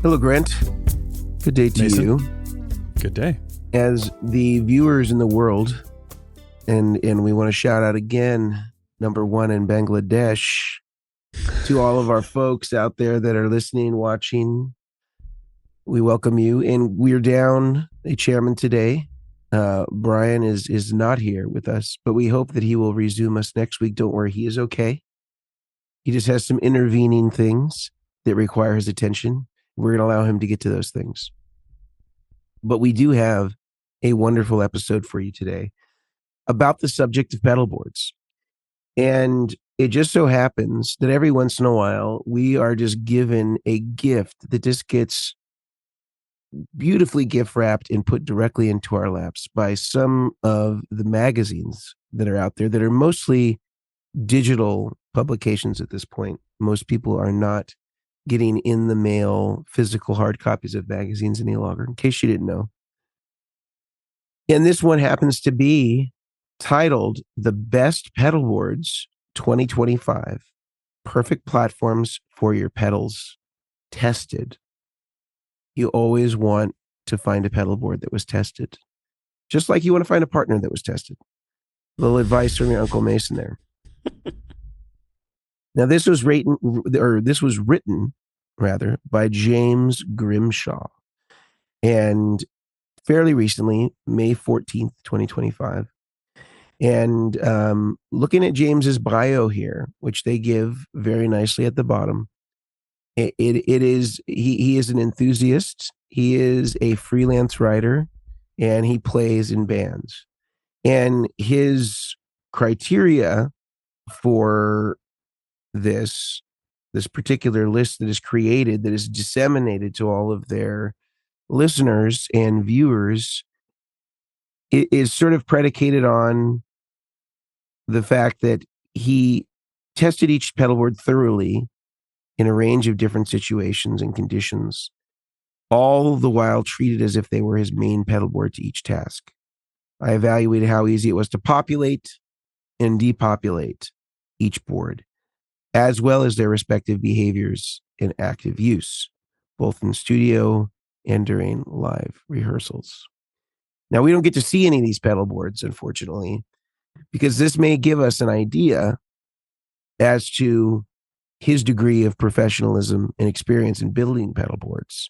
Hello, Grant. Good day to Mason. you. Good day. As the viewers in the world, and we want to shout out again, number one in Bangladesh, to all of our folks out there that are listening, watching. We welcome you. And we're down a chairman today. Brian is not here with us, but we hope that he will resume us next week. Don't worry, he is okay. He just has some intervening things that require his attention. We're going to allow him to get to those things. But we do have a wonderful episode for you today about the subject of pedalboards. And it just so happens that every once in a while, we are just given a gift that just gets beautifully gift wrapped and put directly into our laps by some of the magazines that are out there that are mostly digital publications at this point. Most people are not getting in the mail physical hard copies of magazines any longer, in case you didn't know. And this one happens to be titled The Best Pedalboards 2025, Perfect Platforms for Your Pedals Tested. You always want to find a pedalboard that was tested, just like you want to find a partner that was tested. A little advice from your Uncle Mason there. Now, this was written by James Grimshaw, and fairly recently, May 14th, 2025. And looking at James's bio here, which they give very nicely at the bottom, he is an enthusiast. He is a freelance writer, and he plays in bands. And his criteria for this particular list that is created, that is disseminated to all of their listeners and viewers, is sort of predicated on the fact that he tested each pedalboard thoroughly in a range of different situations and conditions, all the while treated as if they were his main pedalboard to each task. I evaluated how easy it was to populate and depopulate each board, as well as their respective behaviors in active use, both in studio and during live rehearsals. Now, we don't get to see any of these pedalboards, unfortunately, because this may give us an idea as to his degree of professionalism and experience in building pedalboards.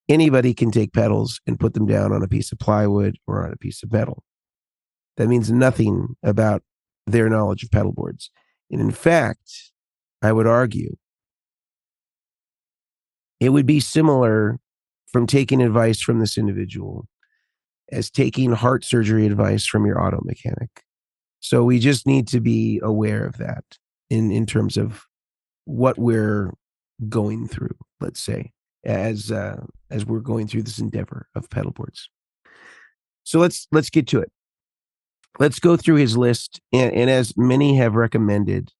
Anybody can take pedals and put them down on a piece of plywood or on a piece of metal. That means nothing about their knowledge of pedalboards. And in fact, I would argue it would be similar from taking advice from this individual as taking heart surgery advice from your auto mechanic. So we just need to be aware of that in terms of what we're going through, let's say, as we're going through this endeavor of pedalboards. So let's get to it. Let's go through his list, and as many have recommended,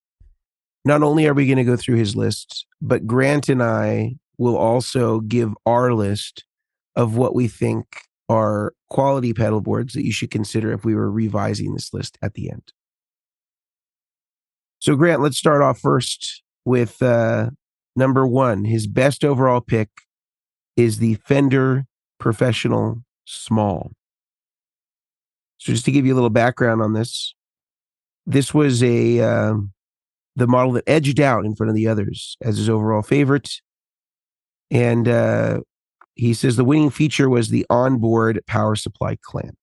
not only are we going to go through his list, but Grant and I will also give our list of what we think are quality pedalboards that you should consider if we were revising this list at the end. So Grant, let's start off first with number one. His best overall pick is the Fender Professional Small. So just to give you a little background on this, this was the model that edged out in front of the others as his overall favorite. And he says the winning feature was the onboard power supply clamp,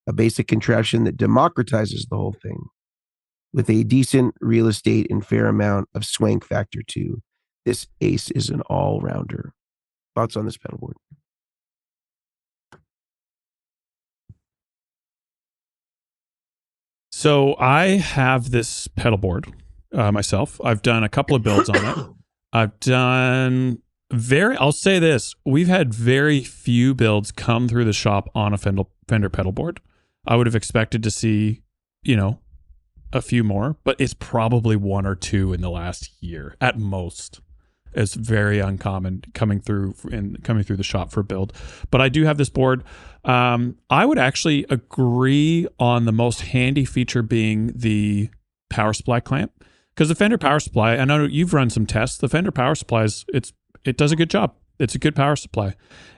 a basic contraption that democratizes the whole thing with a decent real estate and fair amount of swank factor too. This ace is an all-rounder. Thoughts on this pedalboard? So I have this pedalboard myself. I've done a couple of builds on it. I'll say this, we've had very few builds come through the shop on a Fender pedalboard. I would have expected to see, a few more, but it's probably one or two in the last year at most. It's very uncommon coming through the shop for build. But I do have this board. I would actually agree on the most handy feature being the power supply clamp, because the Fender power supply, I know you've run some tests. The Fender power supplies, it does a good job. It's a good power supply.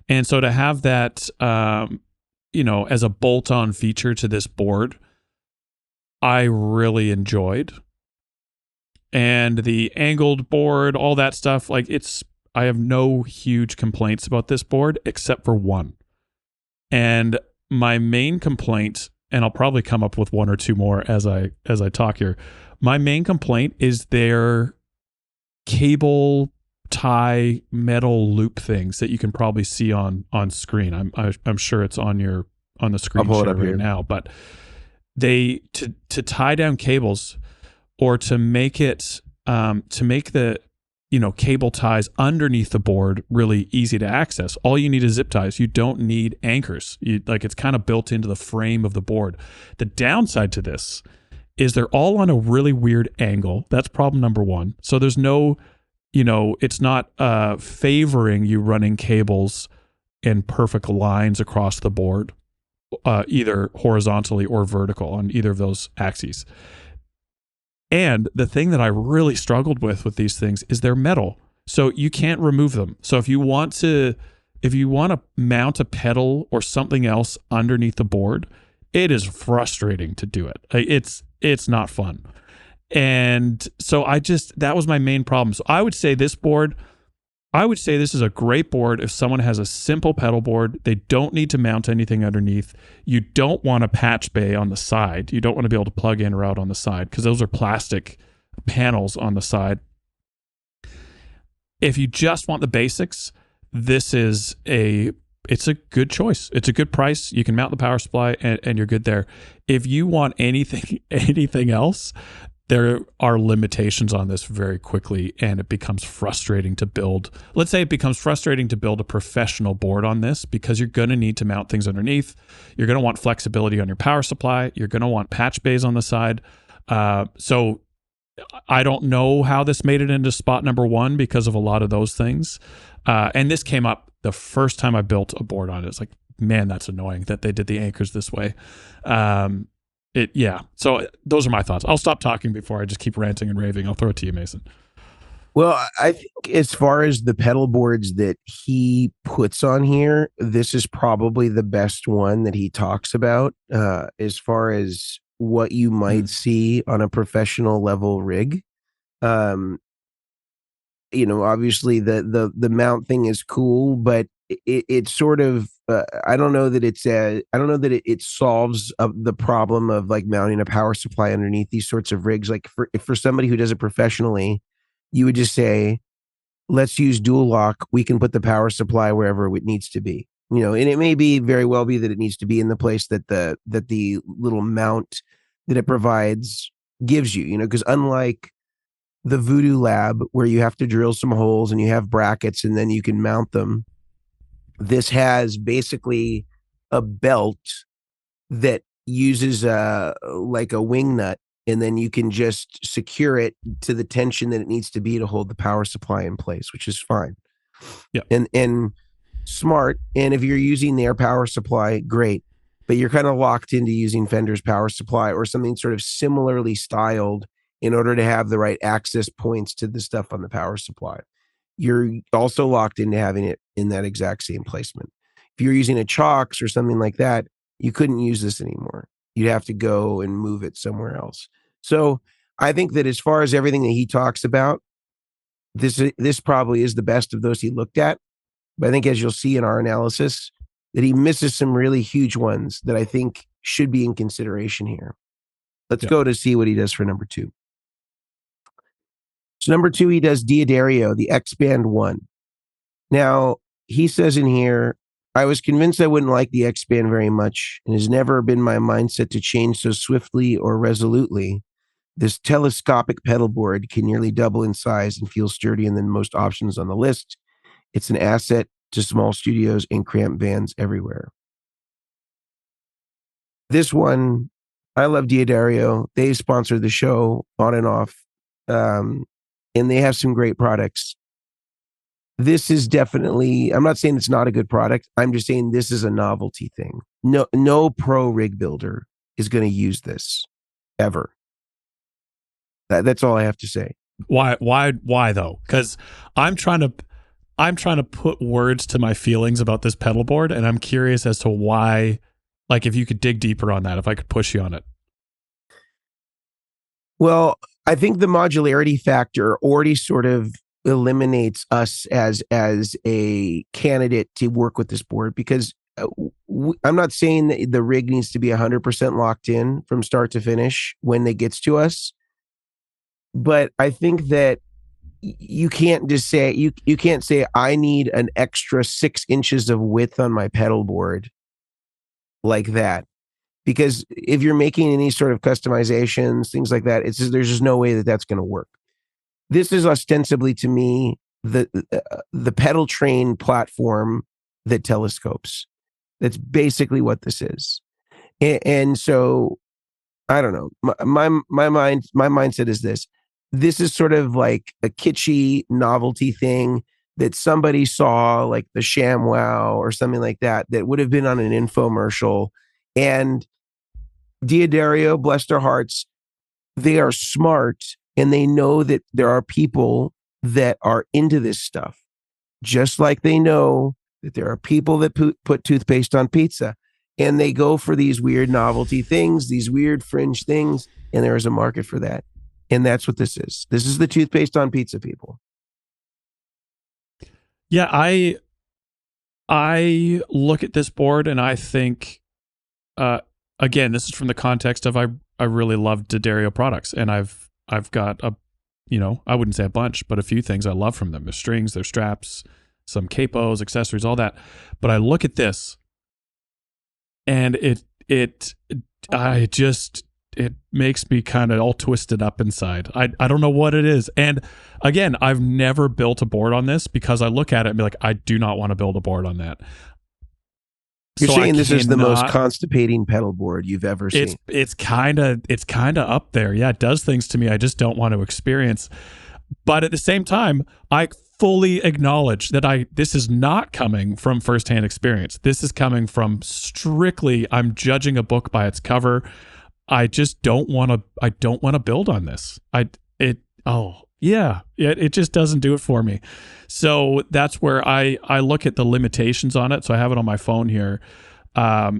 And so to have that, as a bolt-on feature to this board, I really enjoyed. And the angled board, all that stuff, I have no huge complaints about this board except for one. And my main complaint, and I'll probably come up with one or two more as I talk here. My main complaint is their cable tie metal loop things that you can probably see on screen. I'm sure it's on the screen share right now, but they to tie down cables or to make it to make the cable ties underneath the board really easy to access. All you need is zip ties. You don't need anchors. It's kind of built into the frame of the board. The downside to this is they're all on a really weird angle. That's problem number one. So there's no, it's not favoring you running cables in perfect lines across the board, either horizontally or vertical on either of those axes. And the thing that I really struggled with these things is they're metal. So you can't remove them. So if you want to mount a pedal or something else underneath the board, it is frustrating to do it. It's not fun. And so that was my main problem. So I would say this is a great board if someone has a simple pedal board. They don't need to mount anything underneath. You don't want a patch bay on the side. You don't want to be able to plug in or out on the side because those are plastic panels on the side. If you just want the basics, it's a good choice. It's a good price. You can mount the power supply and you're good there. If you want anything else, there are limitations on this very quickly, and it becomes frustrating to build. Let's say it becomes frustrating to build a professional board on this because you're going to need to mount things underneath. You're going to want flexibility on your power supply. You're going to want patch bays on the side. So I don't know how this made it into spot number one because of a lot of those things. And this came up the first time I built a board on it. It's like, man, that's annoying that they did the anchors this way. So those are my thoughts. I'll stop talking before I just keep ranting and raving. I'll throw it to you, Mason. Well, I think as far as the pedal boards that he puts on here, this is probably the best one that he talks about as far as what you might see on a professional level rig. Obviously the mount thing is cool, but it's sort of I don't know that it solves the problem of like mounting a power supply underneath these sorts of rigs. Like for somebody who does it professionally, you would just say, let's use dual lock. We can put the power supply wherever it needs to be. And it may be very well be that it needs to be in the place that the little mount that it provides gives you, because unlike the Voodoo Lab where you have to drill some holes and you have brackets and then you can mount them, this has basically a belt that uses like a wing nut, and then you can just secure it to the tension that it needs to be to hold the power supply in place, which is fine. Yeah. And smart. And if you're using their power supply, great. But you're kind of locked into using Fender's power supply or something sort of similarly styled in order to have the right access points to the stuff on the power supply. You're also locked into having it in that exact same placement. If you're using a Chalks or something like that, you couldn't use this anymore. You'd have to go and move it somewhere else. So I think that as far as everything that he talks about, this probably is the best of those he looked at. But I think as you'll see in our analysis, that he misses some really huge ones that I think should be in consideration here. Let's go to see what he does for number 2. So number 2, he does D'Addario, the X-Band 1. Now, he says in here, I was convinced I wouldn't like the X-Band very much, and has never been my mindset to change so swiftly or resolutely. This telescopic pedal board can nearly double in size and feel sturdier than most options on the list. It's an asset to small studios and cramped vans everywhere. This one, I love D'Addario. They sponsor the show on and off, and they have some great products. This is definitely, I'm not saying it's not a good product. I'm just saying this is a novelty thing. No pro rig builder is going to use this ever. That's all I have to say. Why though? Because I'm trying to I'm trying to put words to my feelings about this pedal board, and I'm curious as to why, like, if you could dig deeper on that, if I could push you on it. Well, I think the modularity factor already sort of eliminates us as a candidate to work with this board, because I'm not saying that the rig needs to be 100% locked in from start to finish when it gets to us, but I think that you can't just say you can't say I need an extra 6 inches of width on my pedal board like that, because if you're making any sort of customizations, things like that, there's just no way that that's going to work. This is ostensibly, to me, the Pedaltrain platform that telescopes. That's basically what this is, and so I don't know. My mindset is this. This is sort of like a kitschy novelty thing that somebody saw, like the ShamWow or something like that, that would have been on an infomercial. And D'Addario, bless their hearts, they are smart and they know that there are people that are into this stuff, just like they know that there are people that put toothpaste on pizza, and they go for these weird novelty things, these weird fringe things, and there is a market for that. And that's what this is. This is the toothpaste on pizza, people. Yeah, I look at this board and I think, again, this is from the context of I really love D'Addario products, and I've got a, I wouldn't say a bunch, but a few things I love from them. Their strings, their straps, some capos, accessories, all that. But I look at this, and it makes me kind of all twisted up inside. I don't know what it is. And again, I've never built a board on this because I look at it and be like, I do not want to build a board on that. You're saying this is the most constipating pedal board you've ever seen. It's kind of up there. Yeah, it does things to me I just don't want to experience. But at the same time, I fully acknowledge that this is not coming from firsthand experience. This is coming from strictly, I'm judging a book by its cover. I just don't want to build on this. It just doesn't do it for me. So that's where I look at the limitations on it. So I have it on my phone here. I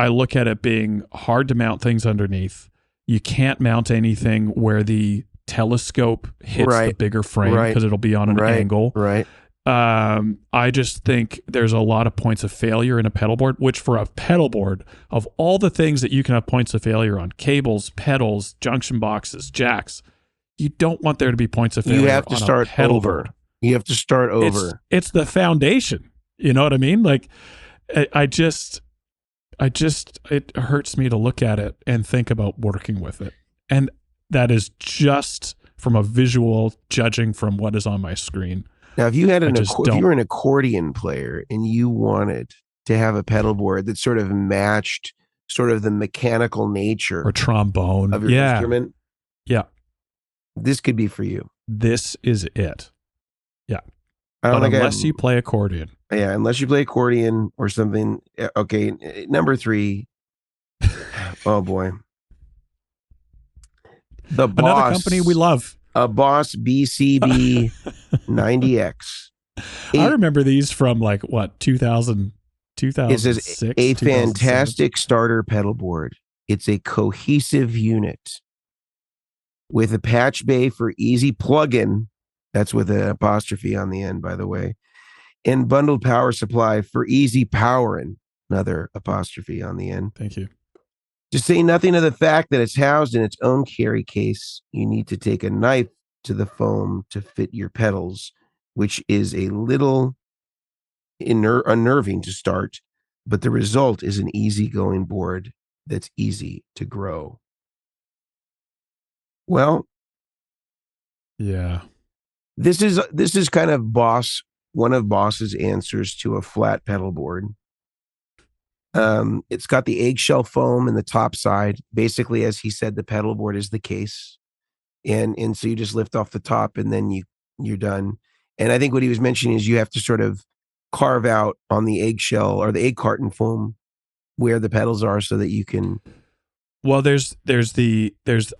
look at it being hard to mount things underneath. You can't mount anything where the telescope hits the bigger frame because it'll be on an angle. Right. I just think there's a lot of points of failure in a pedal board, which for a pedal board, of all the things that you can have points of failure on, cables, pedals, junction boxes, jacks, you don't want there to be points of failure. You have to start over. You have to start over. It's the foundation. You know what I mean? Like, it hurts me to look at it and think about working with it. And that is just from a visual judging from what is on my screen. Now, if you had if you were an accordion player and you wanted to have a pedal board that sort of matched sort of the mechanical nature or trombone of your instrument, this could be for you. This is it. Yeah. But unless you play accordion. Yeah, unless you play accordion or something. Okay, number 3. Oh boy. The Boss. Another company we love. A Boss BCB 90X. I remember these from like what, 2006? It's a fantastic starter pedal board. It's a cohesive unit with a patch bay for easy plug-in. That's with an apostrophe on the end, by the way. And bundled power supply for easy powering. Another apostrophe on the end. Thank you. To say nothing of the fact that it's housed in its own carry case, you need to take a knife to the foam to fit your pedals, which is a little unnerving to start, but the result is an easygoing board that's easy to grow. Well, yeah. This is kind of one of Boss's answers to a flat pedal board. It's got the eggshell foam in the top side. Basically, as he said, the pedal board is the case. And so you just lift off the top and then you're done. And I think what he was mentioning is you have to sort of carve out on the eggshell or the egg carton foam where the pedals are so that you can Well, there's I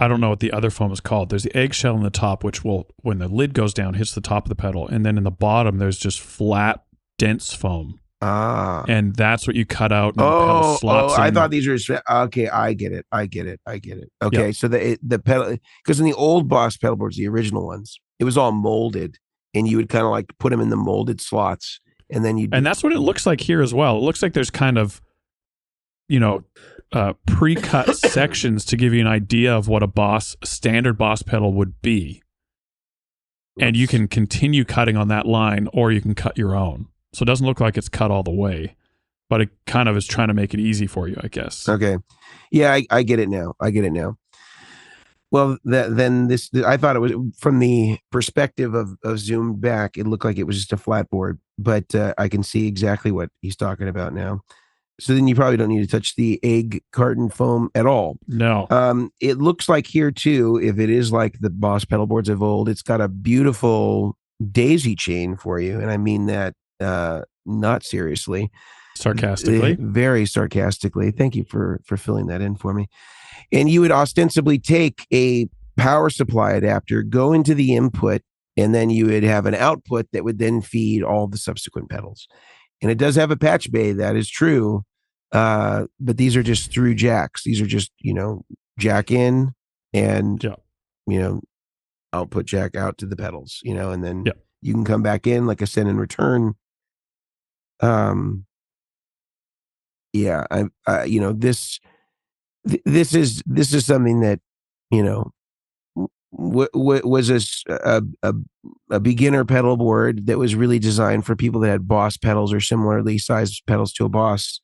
don't know what the other foam is called. There's the eggshell in the top, which will, when the lid goes down, hits the top of the pedal, and then in the bottom there's just flat, dense foam, Ah. and that's what you cut out, and the pedal slots in. I thought these were okay. I get it. Okay, Yep. so the pedal, because in the old Boss pedal boards, the original ones, it was all molded, and you would kind of like put them in the molded slots, and then And that's what it looks like here as well. It looks like there's kind of, pre-cut sections to give you an idea of what a standard Boss pedal would be. And you can continue cutting on that line, or you can cut your own. So it doesn't look like it's cut all the way, but it kind of is trying to make it easy for you, I guess. Okay. Yeah, I get it now. Well, then I thought it was, from the perspective of zoomed back, it looked like it was just a flat board, but I can see exactly what he's talking about now. So then you probably don't need to touch the egg carton foam at all. No. It looks like here too, if it is like the Boss pedal boards of old, it's got a beautiful daisy chain for you. And I mean that not seriously. Sarcastically. Very sarcastically. Thank you for filling that in for me. And you would ostensibly take a power supply adapter, go into the input, and then you would have an output that would then feed all the subsequent pedals. And it does have a patch bay, that is true. But these are just through jacks. These are just, jack in and, output jack out to the pedals, and then you can come back in, like I said, in return. This is something that, was a beginner pedal board that was really designed for people that had Boss pedals or similarly sized pedals to a Boss.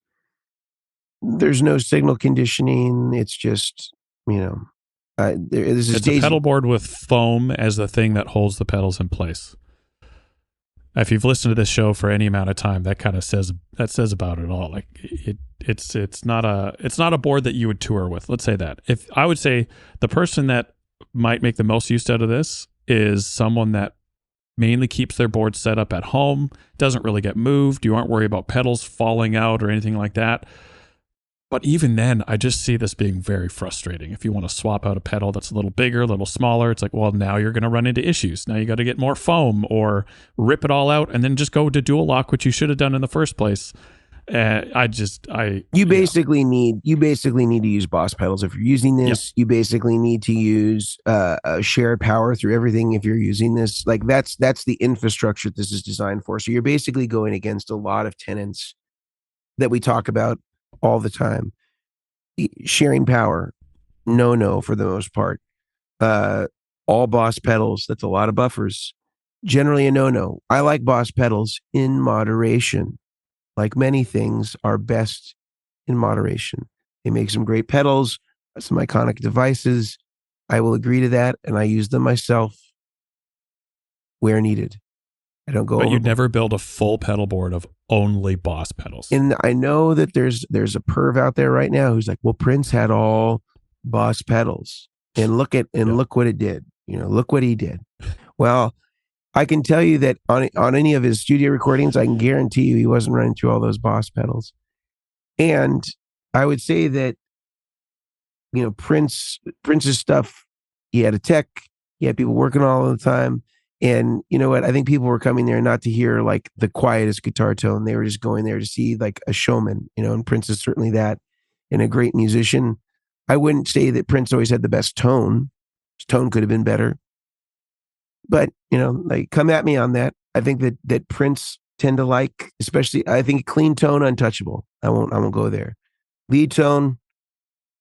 There's no signal conditioning. It's just, this is it's a pedal board with foam as the thing that holds the pedals in place. If you've listened to this show for any amount of time, that kind of says about it all. Like it's not a board that you would tour with. Let's say that. If I would say the person that might make the most use out of this is someone that mainly keeps their board set up at home, doesn't really get moved. You aren't worried about pedals falling out or anything like that. But even then, I just see this being very frustrating. If you want to swap out a pedal that's a little bigger, a little smaller, it's like, well, now you're going to run into issues. Now you got to get more foam or rip it all out and then just go to dual lock, which you should have done in the first place. You basically need to use Boss pedals if you're using this. You basically need to use shared power through everything if you're using this. Like that's the infrastructure this is designed for. So you're basically going against a lot of tenets that we talk about all the time. Sharing power, no for the most part. All Boss pedals, that's a lot of buffers. Generally a no. I like Boss pedals in moderation. Like many things, are best in moderation. They make some great pedals, some iconic devices. I will agree to that, and I use them myself where needed. I don't go. But you'd never build a full pedal board of only Boss pedals. And I know that there's a perv out there right now who's like, well, Prince had all Boss pedals, and look what it did. Look what he did. Well, I can tell you that on any of his studio recordings, I can guarantee you he wasn't running through all those Boss pedals. And I would say that, Prince's stuff, he had a tech, he had people working all the time. And you know what? I think people were coming there not to hear like the quietest guitar tone. They were just going there to see like a showman, and Prince is certainly that, and a great musician. I wouldn't say that Prince always had the best tone. His tone could have been better. But, like, come at me on that. I think that Prince tend to like, especially, I think clean tone, untouchable. I won't go there. Lead tone,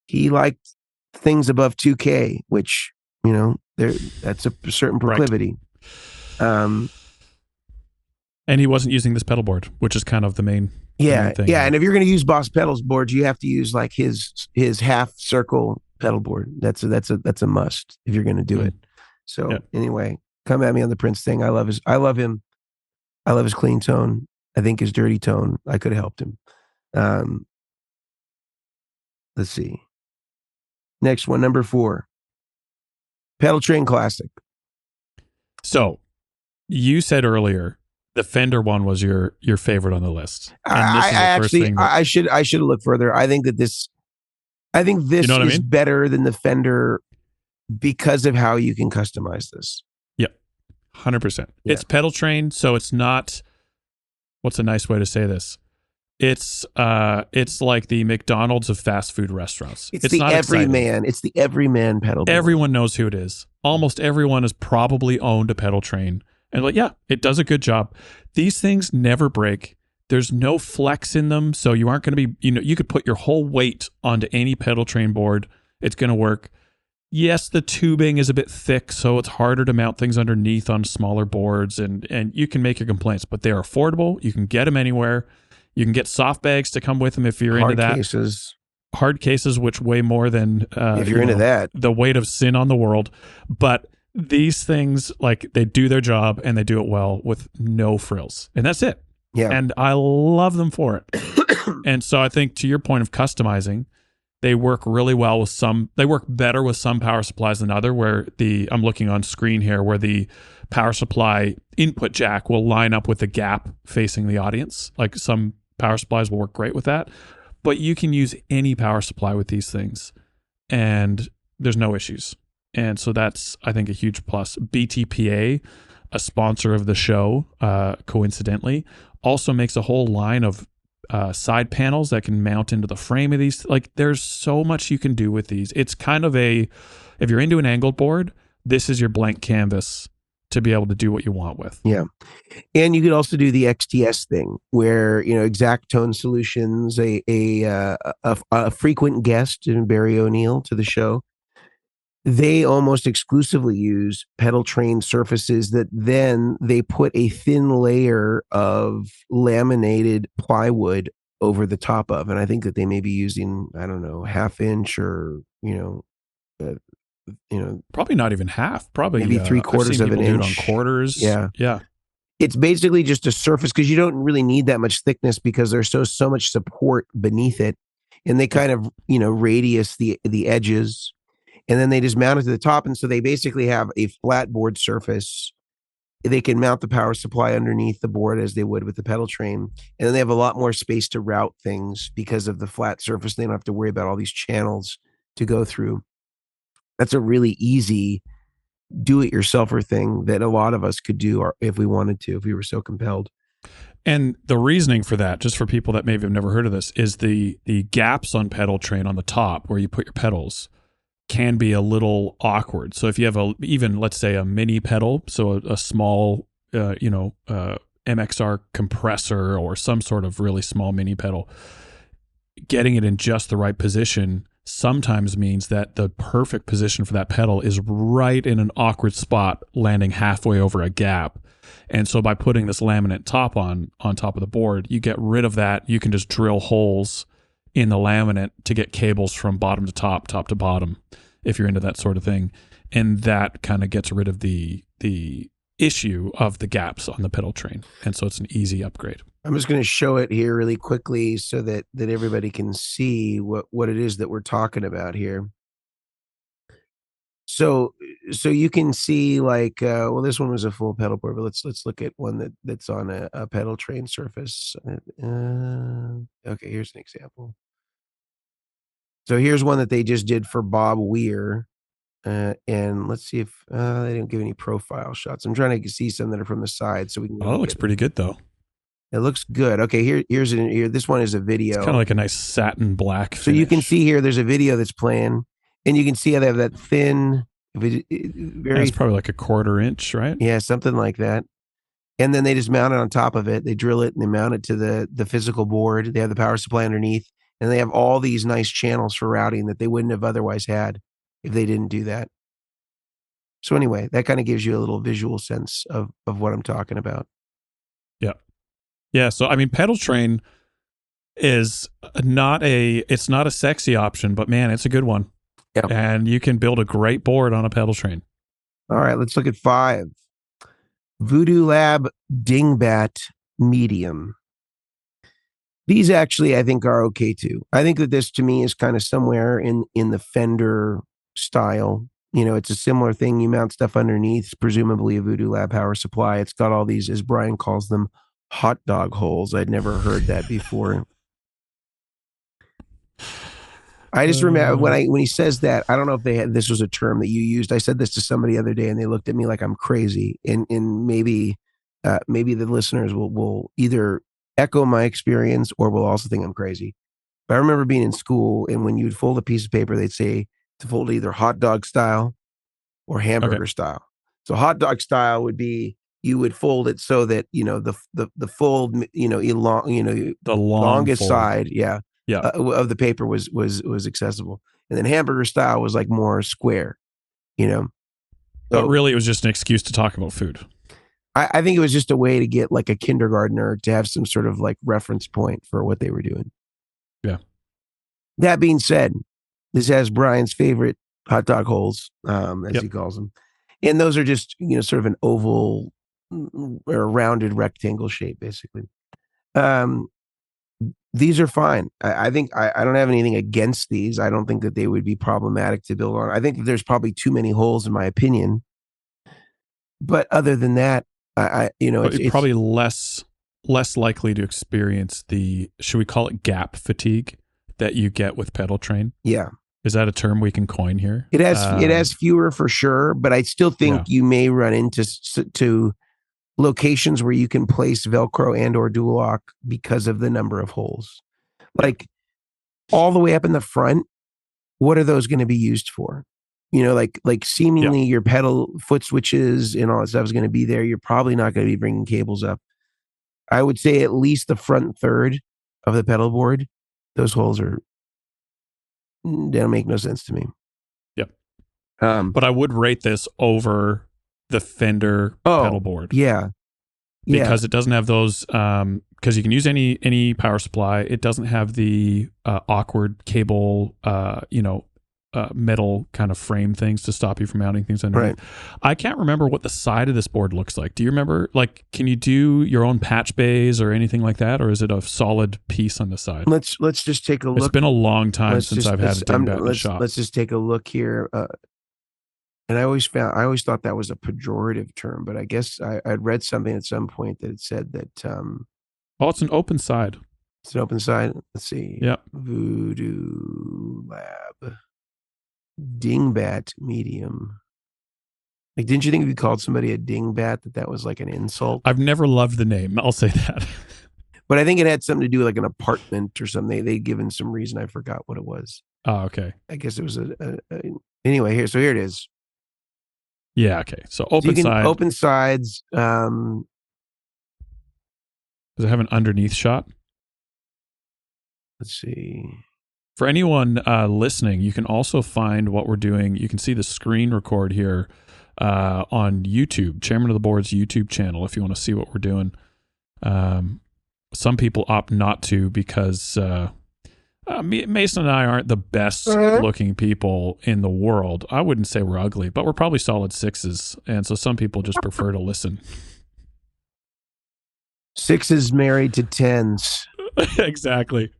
he liked things above 2K, which, that's a certain proclivity. Right. And he wasn't using this pedal board, which is kind of the main thing. Yeah. And if you're going to use Boss pedals boards, you have to use like his half circle pedal board. That's a must if you're going to do it. So anyway, come at me on the Prince thing. I love him. I love his clean tone. I think his dirty tone, I could have helped him. Let's see. Next one, number 4. Pedaltrain Classic. So you said earlier the Fender one was your favorite on the list. And I should have looked further. I think I think You this know what I is mean? better than the Fender because of how you can customize this. Yep. 100%. Yeah. It's Pedaltrain, so it's not, what's a nice way to say this? It's like the McDonald's of fast food restaurants. It's It's the not exciting. everyman. It's the everyman pedalboard. Everyone knows who it is. Almost everyone has probably owned a Pedaltrain. And like, yeah, it does a good job. These things never break. There's no flex in them, so you aren't going to be, you could put your whole weight onto any Pedaltrain board. It's going to work. Yes, the tubing is a bit thick, so it's harder to mount things underneath on smaller boards, and you can make your complaints, but they're affordable. You can get them anywhere. You can get soft bags to come with them if you're into that. Hard cases, which weigh more than if you're into that, the weight of sin on the world. But these things, like, they do their job and they do it well with no frills, and that's it. Yeah, and I love them for it. And so I think, to your point of customizing, they work really well with some. They work better with some power supplies than other. Where I'm looking on screen here, where the power supply input jack will line up with the gap facing the audience. Like, some power supplies will work great with that, but you can use any power supply with these things, and there's no issues. And so that's, I think, a huge plus. BTPA, a sponsor of the show, coincidentally, also makes a whole line of side panels that can mount into the frame of these. Like, there's so much you can do with these. It's kind of if you're into an angled board, this is your blank canvas to be able to do what you want with. Yeah. And you could also do the XTS thing where, Exact Tone Solutions, a frequent guest in Barry O'Neill to the show, they almost exclusively use Pedaltrain surfaces that then they put a thin layer of laminated plywood over the top of. And I think that they may be using, I don't know, 1/2 inch or, probably not even half, probably maybe 3/4 of an inch on quarters. Yeah. Yeah. It's basically just a surface because you don't really need that much thickness because there's so much support beneath it. And they kind of, radius the edges. And then they just mount it to the top. And so they basically have a flat board surface. They can mount the power supply underneath the board as they would with the Pedaltrain. And then they have a lot more space to route things because of the flat surface. They don't have to worry about all these channels to go through. That's a really easy do-it-yourselfer thing that a lot of us could do if we wanted to, if we were so compelled. And the reasoning for that, just for people that maybe have never heard of this, is the gaps on Pedaltrain on the top where you put your pedals can be a little awkward. So if you have let's say a mini pedal, so a small, MXR compressor or some sort of really small mini pedal, getting it in just the right position sometimes means that the perfect position for that pedal is right in an awkward spot, landing halfway over a gap. And so by putting this laminate top on top of the board, you get rid of that. You can just drill holes in the laminate to get cables from bottom to top to bottom, if you're into that sort of thing. And that kind of gets rid of the issue of the gaps on the Pedaltrain. And so it's an easy upgrade. I'm just going to show it here really quickly so that everybody can see what it is that we're talking about here. So you can see, like, this one was a full pedal board, but let's look at one that's on a Pedaltrain surface. Okay, here's an example. So here's one that they just did for Bob Weir. And let's see if they didn't give any profile shots. I'm trying to see some that are from the side so we can. Oh, it looks pretty good though. It looks good. Okay, here's this one is a video. It's kind of like a nice satin black finish. So you can see here, there's a video that's playing, and you can see how they have that thin, it's probably like a 1/4 inch, right? Yeah, something like that. And then they just mount it on top of it. They drill it and they mount it to the physical board. They have the power supply underneath, and they have all these nice channels for routing that they wouldn't have otherwise had if they didn't do that. So anyway, that kind of gives you a little visual sense of what I'm talking about. Yeah. Yeah. So, I mean, Pedaltrain is not a sexy option, but man, it's a good one. Yeah. And you can build a great board on a Pedaltrain. All right, let's look at 5. Voodoo Lab Dingbat Medium. These actually, I think, are okay too. I think that this, to me, is kind of somewhere in the Fender style. It's a similar thing. You mount stuff underneath. It's presumably a Voodoo Lab power supply. It's got all these, as Brian calls them, hot dog holes. I'd never heard that before. I just remember when he says that, I don't know if this was a term that you used. I said this to somebody the other day and they looked at me like I'm crazy. And maybe the listeners will either echo my experience or will also think I'm crazy. But I remember being in school, and when you'd fold a piece of paper, they'd say to fold either hot dog style or hamburger style. So hot dog style would be you would fold it so that the fold the longest fold. side Yeah. Of the paper was accessible, and then hamburger style was like more square, So, but really, it was just an excuse to talk about food. I think it was just a way to get like a kindergartner to have some sort of like reference point for what they were doing. Yeah. That being said, this has Brian's favorite hot dog holes, as he calls them, and those are just sort of an oval or rounded rectangle shape, basically. These are fine. I think I don't have anything against these. I don't think that they would be problematic to build on. I think that there's probably too many holes, in my opinion. But other than that, it's probably less likely to experience the, should we call it, gap fatigue that you get with Pedaltrain. Yeah. Is that a term we can coin here? It has fewer for sure, but I still think you may run into locations where you can place Velcro and or dual lock because of the number of holes. Like all the way up in the front, what are those going to be used for? Like seemingly your pedal foot switches and all that stuff is going to be there. You're probably not going to be bringing cables up. I would say at least the front third of the pedal board, those holes they don't make no sense to me. Yep. But I would rate this over the Fender pedal board. Yeah. Because it doesn't have those, because you can use any power supply. It doesn't have the awkward cable, metal kind of frame things to stop you from mounting things underneath. Right. I can't remember what the side of this board looks like. Do you remember? Like, can you do your own patch bays or anything like that, or is it a solid piece on the side? Let's just take a look. It's been a long time since I've had a dingbat in the shop. Let's just take a look here. And I always thought that was a pejorative term, but I guess I'd read something at some point that it said that. It's an open side. It's an open side. Let's see. Yeah. Voodoo Lab Dingbat medium. Like, didn't you think if you called somebody a dingbat that was like an insult? I've never loved the name. I'll say that. But I think it had something to do with like an apartment or something. They'd given some reason. I forgot what it was. Oh, okay. I guess it was anyway. Here it is. Yeah. Okay. So open side. Open sides. Does it have an underneath shot? Let's see. For anyone listening, you can also find what we're doing. You can see the screen record here on YouTube, Chairmen of the Board's YouTube channel, if you want to see what we're doing. Some people opt not to because Mason and I aren't the best looking people in the world. I wouldn't say we're ugly, but we're probably solid sixes. And so some people just prefer to listen. Sixes married to tens. Exactly.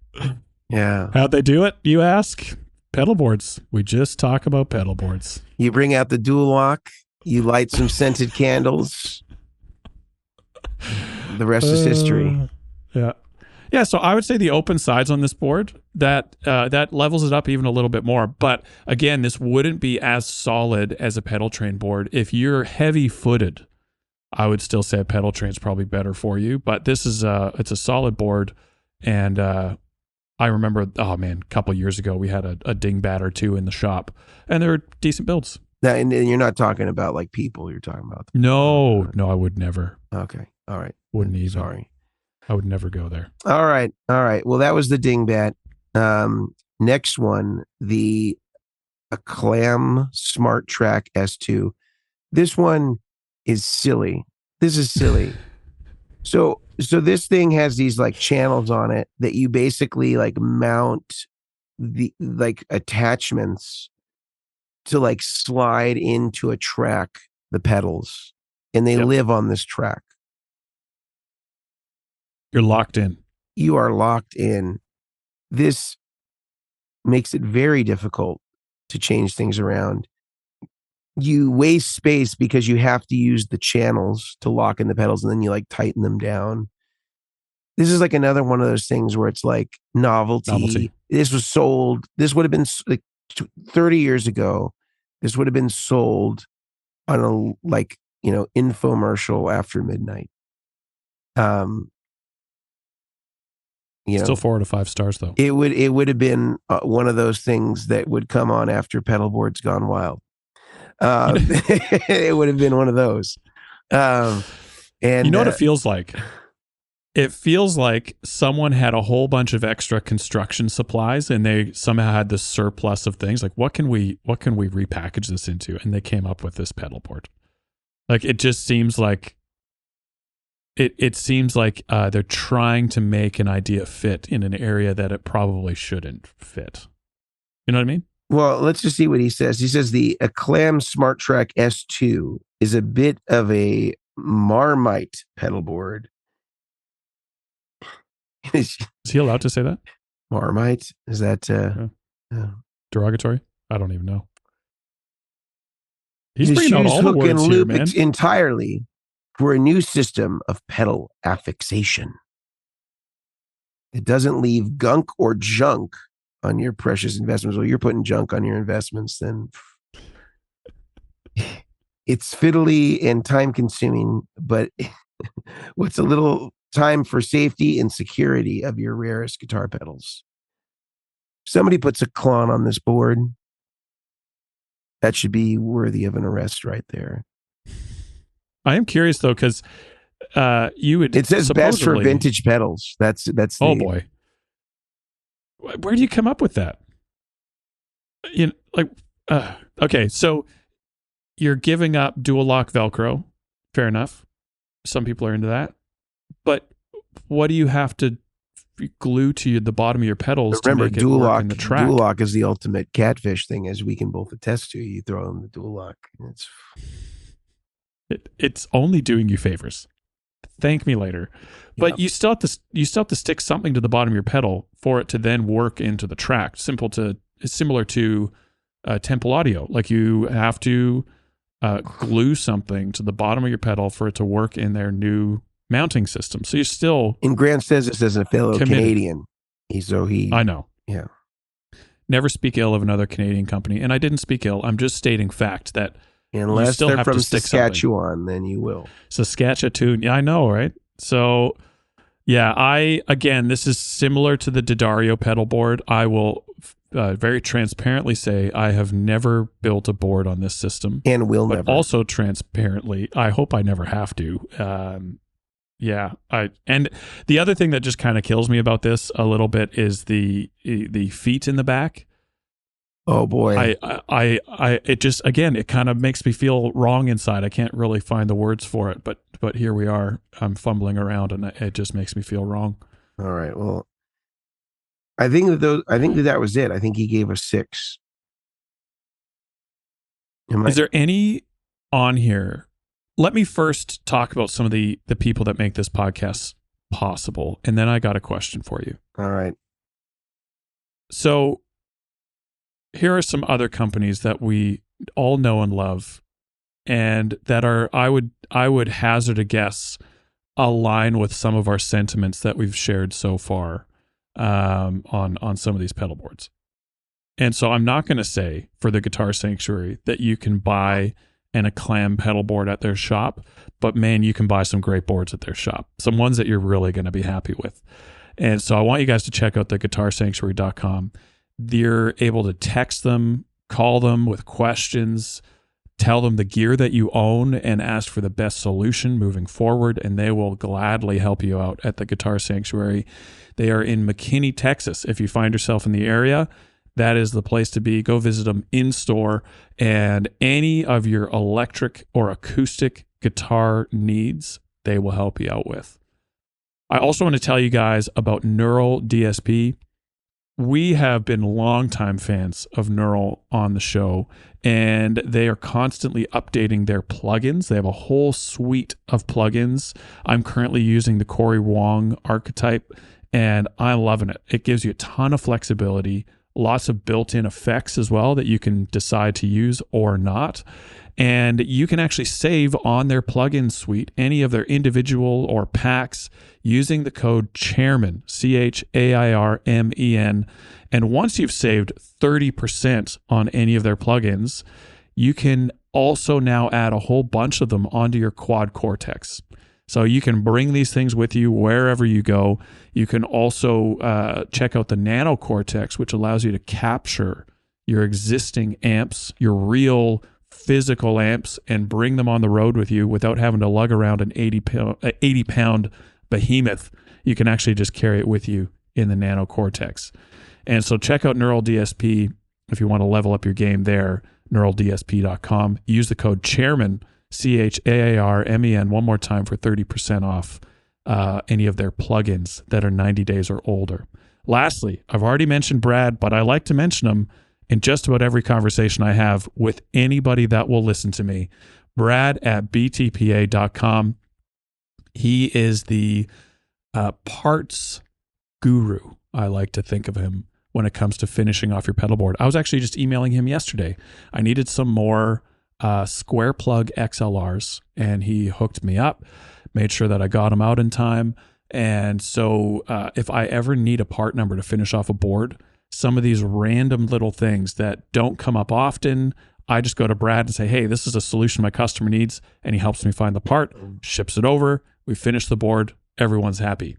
Yeah. How'd they do it, you ask? Pedalboards. We just talk about pedalboards. You bring out the dual lock, you light some scented candles. The rest is history. Yeah. Yeah, so I would say the open sides on this board, that levels it up even a little bit more. But again, this wouldn't be as solid as a Pedaltrain board. If you're heavy-footed, I would still say a Pedaltrain's probably better for you. But this is it's a solid board, and I remember, a couple years ago, we had a dingbat or two in the shop, and they were decent builds. And you're not talking about like people, you're talking about. No, I would never. Okay. All right. Wouldn't either. Sorry. I would never go there. All right. Well, that was the dingbat. Next one, the Aclam Smart Track S2. This one is silly. This is silly. So this thing has these like channels on it that you basically like mount the like attachments to like slide into a track, the pedals, and they live on this track. You're locked in. You are locked in. This makes it very difficult to change things around. You waste space because you have to use the channels to lock in the pedals, and then you like tighten them down. This is like another one of those things where it's like novelty. this was sold. This would have been like 30 years ago. This would have been sold on a infomercial after midnight. Still 4 out of 5 stars though. It would have been one of those things that would come on after Pedalboards Gone Wild. It would have been one of those. And you know what it feels like? It feels like someone had a whole bunch of extra construction supplies and they somehow had this surplus of things. Like, what can we repackage this into? And they came up with this pedal board. Like, it just seems like it seems like they're trying to make an idea fit in an area that it probably shouldn't fit. You know what I mean? Well, let's just see what he says. He says the Aclam Smart Track S2 is a bit of a Marmite pedal board. Is he allowed to say that? Marmite? Is that derogatory? I don't even know. He's bringing out all the words here, man. Entirely for a new system of pedal affixation. It doesn't leave gunk or junk on your precious investments. Well, you're putting junk on your investments, then it's fiddly and time consuming, but what's a little time for safety and security of your rarest guitar pedals. Somebody puts a clon on this board, that should be worthy of an arrest right there. I am curious though, because it says best for vintage pedals. That's oh boy. Where do you come up with that? Okay, so you're giving up dual lock Velcro. Fair enough. Some people are into that. But what do you have to glue to the bottom of your pedals to make it work in the track? Dual lock is the ultimate catfish thing, as we can both attest to. You throw in the dual lock. It's only doing you favors. Thank me later. But you still have to stick something to the bottom of your pedal for it to then work into the track. It's similar to Temple Audio. Like, you have to glue something to the bottom of your pedal for it to work in their new mounting system. So you're still. And Grant says this as a fellow Canadian. I know. Yeah. Never speak ill of another Canadian company, and I didn't speak ill. I'm just stating fact that unless they're from Saskatchewan, then you will. Saskatchewan. Yeah, I know, right? So, yeah, this is similar to the D'Addario pedal board. I will very transparently say I have never built a board on this system. And will never. Also transparently, I hope I never have to. And the other thing that just kind of kills me about this a little bit is the feet in the back. Oh boy. It just, again, it kind of makes me feel wrong inside. I can't really find the words for it, but here we are. I'm fumbling around and it just makes me feel wrong. All right. Well, I think that was it. I think he gave us 6. Is there any on here? Let me first talk about some of the people that make this podcast possible, and then I got a question for you. All right. So here are some other companies that we all know and love, and that are, I would hazard a guess, align with some of our sentiments that we've shared so far on some of these pedal boards. And so I'm not going to say for the Guitar Sanctuary that you can buy an Aclam pedal board at their shop, but man, you can buy some great boards at their shop, some ones that you're really going to be happy with. And so I want you guys to check out the guitarsanctuary.com. You're able to text them, call them with questions, tell them the gear that you own, and ask for the best solution moving forward, and they will gladly help you out at the Guitar Sanctuary. They are in McKinney, Texas. If you find yourself in the area, that is the place to be. Go visit them in store, and any of your electric or acoustic guitar needs, they will help you out with. I also want to tell you guys about Neural DSP. We have been longtime fans of Neural on the show, and they are constantly updating their plugins. They have a whole suite of plugins. I'm currently using the Corey Wong archetype, and I'm loving it. It gives you a ton of flexibility, lots of built-in effects as well that you can decide to use or not. And you can actually save on their plugin suite, any of their individual or packs, using the code Chairmen, CHAIRMEN. And once you've saved 30% on any of their plugins, you can also now add a whole bunch of them onto your Quad Cortex. So you can bring these things with you wherever you go. You can also check out the Nano Cortex, which allows you to capture your existing amps, your real physical amps, and bring them on the road with you without having to lug around an 80-pound behemoth. You can actually just carry it with you in the Nano Cortex. And so check out Neural DSP if you want to level up your game there, neuraldsp.com. Use the code Chairmen, CHAARMEN, one more time for 30% off any of their plugins that are 90 days or older. Lastly, I've already mentioned Brad, but I like to mention him in just about every conversation I have with anybody that will listen to me. Brad at btpa.com. He is the parts guru, I like to think of him, when it comes to finishing off your pedalboard. I was actually just emailing him yesterday. I needed some more square plug XLRs, and he hooked me up, made sure that I got them out in time. And so if I ever need a part number to finish off a board, some of these random little things that don't come up often, I just go to Brad and say, hey, this is a solution my customer needs, and he helps me find the part, ships it over, we finish the board, everyone's happy.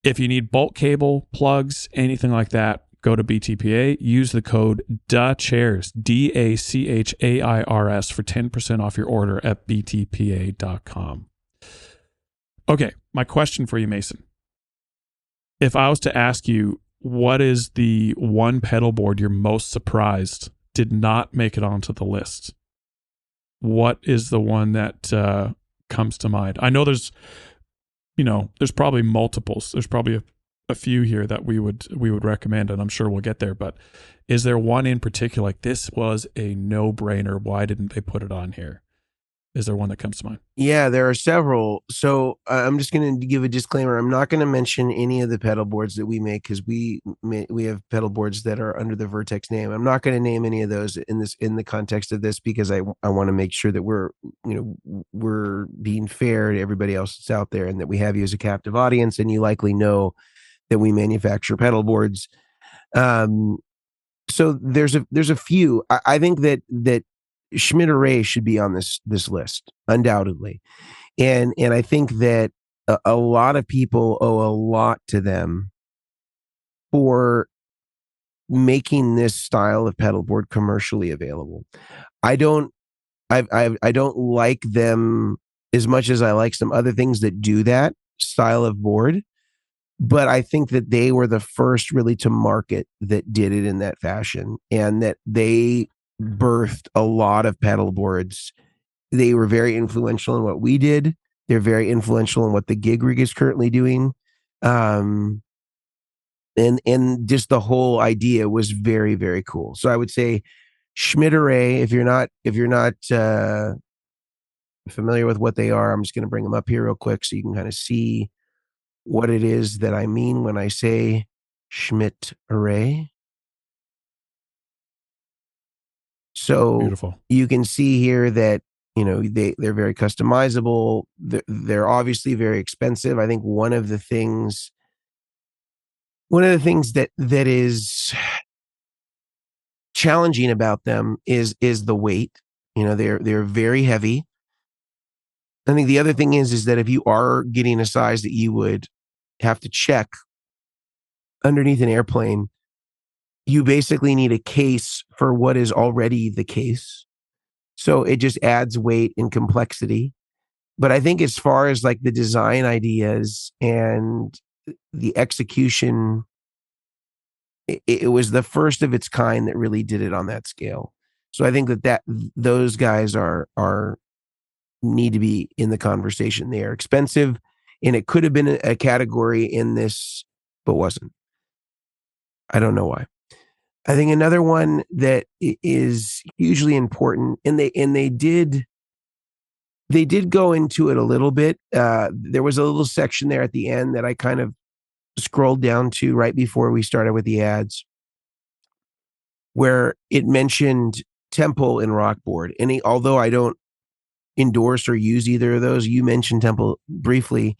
If you need bulk cable, plugs, anything like that, go to BTPA, use the code DACHAIRS, DACHAIRS, for 10% off your order at btpa.com. Okay, my question for you, Mason. If I was to ask you, what is the one pedal board you're most surprised did not make it onto the list? What is the one that comes to mind? I know there's probably multiples. There's probably a few here that we would recommend, and I'm sure we'll get there. But is there one in particular, like this was a no-brainer? Why didn't they put it on here? Is there one that comes to mind? Yeah, there are several. So I'm just going to give a disclaimer. I'm not going to mention any of the pedal boards that we make, because we have pedal boards that are under the Vertex name. I'm not going to name any of those in the context of this, because I want to make sure that we're being fair to everybody else that's out there, and that we have you as a captive audience, and you likely know that we manufacture pedal boards. So there's a few. I think that Schmidt Array should be on this list, undoubtedly. And I think that a lot of people owe a lot to them for making this style of pedalboard commercially available. I don't like them as much as I like some other things that do that style of board, but I think that they were the first really to market that did it in that fashion, and that they birthed a lot of pedal boards. They were very influential in what we did. They're very influential in what the gig rig is currently doing. And just the whole idea was very, very cool. So I would say Schmidt Array, if you're not familiar with what they are, I'm just going to bring them up here real quick so you can kind of see what it is that I mean when I say Schmidt Array. So beautiful. You can see here that, they're very customizable. They're obviously very expensive. I think one of the things that is challenging about them is the weight. They're very heavy. I think the other thing is that if you are getting a size that you would have to check underneath an airplane, you basically need a case for what is already the case. So it just adds weight and complexity. But I think as far as like the design ideas and the execution, it was the first of its kind that really did it on that scale. So I think that those guys are need to be in the conversation. They are expensive, and it could have been a category in this, but wasn't. I don't know why. I think another one that is hugely important, and they did go into it a little bit. There was a little section there at the end that I kind of scrolled down to right before we started with the ads, where it mentioned Temple and Rockboard. And although I don't endorse or use either of those, you mentioned Temple briefly.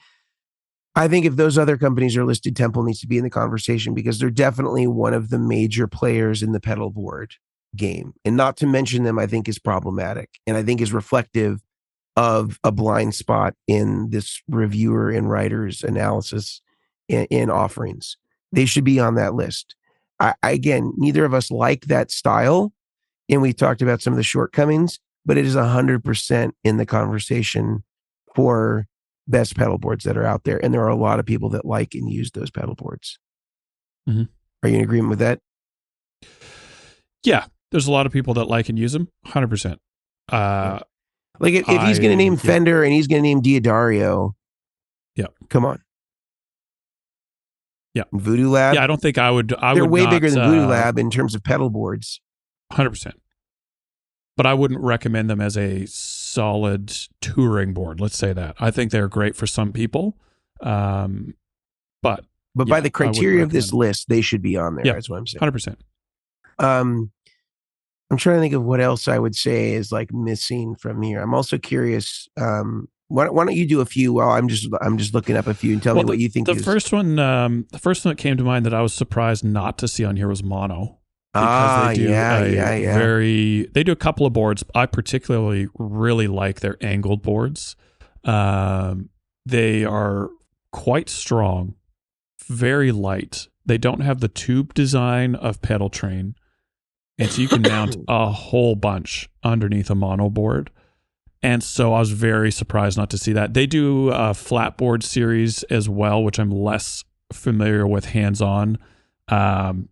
I think if those other companies are listed, Temple needs to be in the conversation because they're definitely one of the major players in the pedalboard game. And not to mention them, I think is problematic and I think is reflective of a blind spot in this reviewer and writer's analysis in offerings. They should be on that list. Again, neither of us like that style, and we talked about some of the shortcomings, but it is 100% in the conversation for best pedal boards that are out there. And there are a lot of people that like and use those pedal boards. Mm-hmm. Are you in agreement with that? Yeah. There's a lot of people that like and use them. 100%. Yeah. Like if he's going to name Fender and he's going to name Diodario. Yeah. Come on. Yeah. Voodoo Lab. Yeah. I don't think I would. They're way bigger than Voodoo Lab in terms of pedal boards. 100%. But I wouldn't recommend them as a solid touring board. Let's say that. I think they're great for some people. But by the criteria of this list, they should be on there. Yeah, that's what I'm saying. 100%. I'm trying to think of what else I would say is like missing from here. I'm also curious. Why don't you do a few while I'm just looking up a few and tell me what you think. The first one that came to mind that I was surprised not to see on here was mono. Because they do a couple of boards. I particularly really like their angled boards. They are quite strong, very light. They don't have the tube design of Pedaltrain, and so you can mount a whole bunch underneath a mono board. And so I was very surprised not to see that. They do a flatboard series as well, which I'm less familiar with hands-on.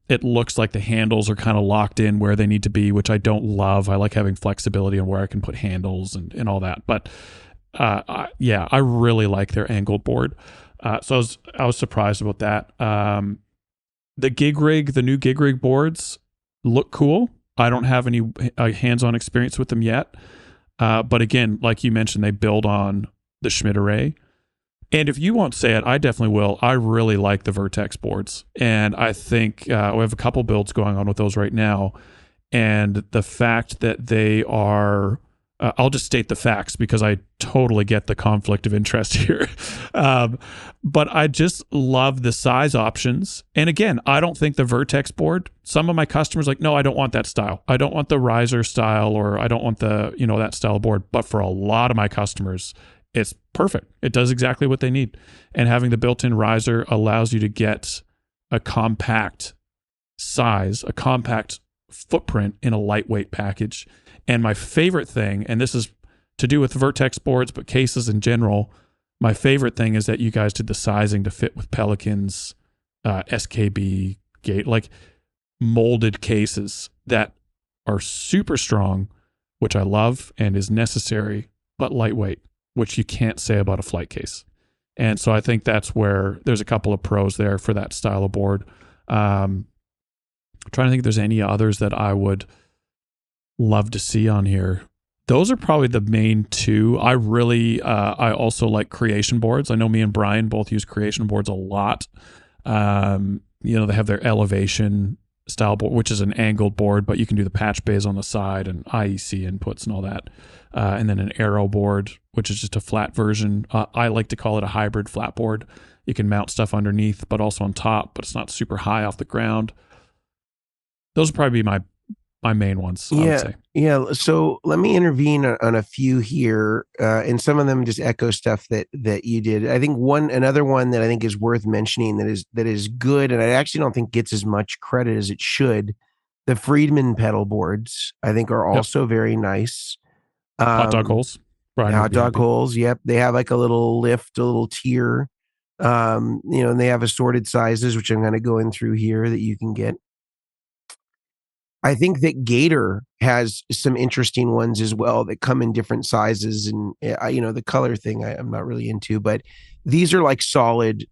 It looks like the handles are kind of locked in where they need to be, which I don't love. I like having flexibility on where I can put handles and all that. But I really like their angled board. So I was surprised about that. The new gig rig boards look cool. I don't have any hands-on experience with them yet. But again, like you mentioned, they build on the Schmidt array. And if you won't say it, I definitely will. I really like the Vertex boards. And I think we have a couple builds going on with those right now. And the fact that they are, I'll just state the facts because I totally get the conflict of interest here. But I just love the size options. And again, I don't think the Vertex board, some of my customers are like, no, I don't want that style. I don't want the riser style, or I don't want the, that style of board. But for a lot of my customers, it's perfect. It does exactly what they need. And having the built-in riser allows you to get a compact size, a compact footprint in a lightweight package. And my favorite thing, and this is to do with Vertex boards, but cases in general, my favorite thing is that you guys did the sizing to fit with Pelican's SKB gate, like molded cases that are super strong, which I love and is necessary, but lightweight, which you can't say about a flight case. And so I think that's where there's a couple of pros there for that style of board. I'm trying to think if there's any others that I would love to see on here. Those are probably the main two. I also like creation boards. I know me and Brian both use creation boards a lot. They have their elevation style board, which is an angled board, but you can do the patch bays on the side and IEC inputs and all that. And then an aero board, which is just a flat version. I like to call it a hybrid flat board. You can mount stuff underneath, but also on top, but it's not super high off the ground. Those would probably be my main ones, I would say. Yeah. So let me intervene on a few here, and some of them just echo stuff that you did. I think another one that I think is worth mentioning that is good, and I actually don't think gets as much credit as it should. The Friedman pedal boards, I think, are also very nice. Hot dog holes. Hot dog holes. Yep. They have like a little lift, a little tier. And they have assorted sizes, which I'm going to go in through here that you can get. I think that Gator has some interesting ones as well that come in different sizes, and the color thing I'm not really into, but these are like solid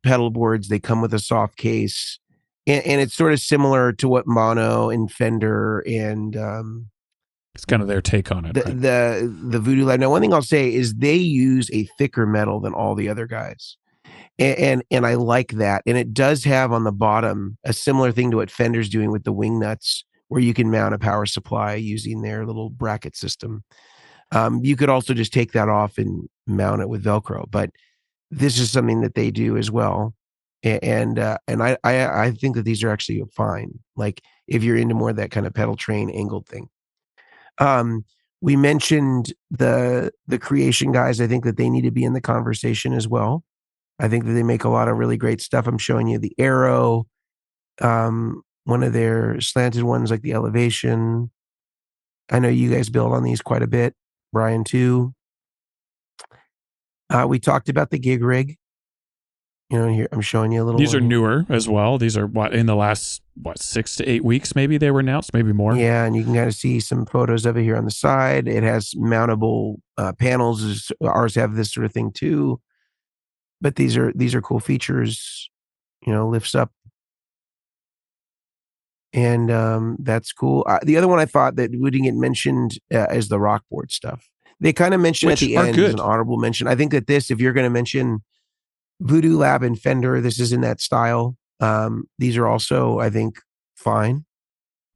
pedal boards. They come with a soft case, and it's sort of similar to what Mono and Fender and it's kind of their take on it. The Voodoo Lab. Now, one thing I'll say is they use a thicker metal than all the other guys. and I like that. And it does have on the bottom a similar thing to what Fender's doing with the wing nuts, where you can mount a power supply using their little bracket system. You could also just take that off and mount it with Velcro, but this is something that they do as well. And I think that these are actually fine. Like if you're into more of that kind of pedal train angled thing. Um, we mentioned the creation guys. I think that they need to be in the conversation as well. I think that they make a lot of really great stuff. I'm showing you the Arrow, one of their slanted ones like the Elevation. I know you guys build on these quite a bit, Brian too. We talked about the gig rig. You know, here I'm showing you a little. These are one. newer as well. These are what in the last 6 to 8 weeks maybe they were announced, maybe more. Yeah, and you can kind of see some photos of it here on the side. It has mountable panels. Ours have this sort of thing too. But these are cool features. You know, lifts up, and that's cool. The other one I thought that wouldn't get mentioned is the Rockboard stuff. They kind of mentioned at the end as an honorable mention. I think that this, if you're going to mention Voodoo Lab and Fender, this is in that style. These are also, I think, fine.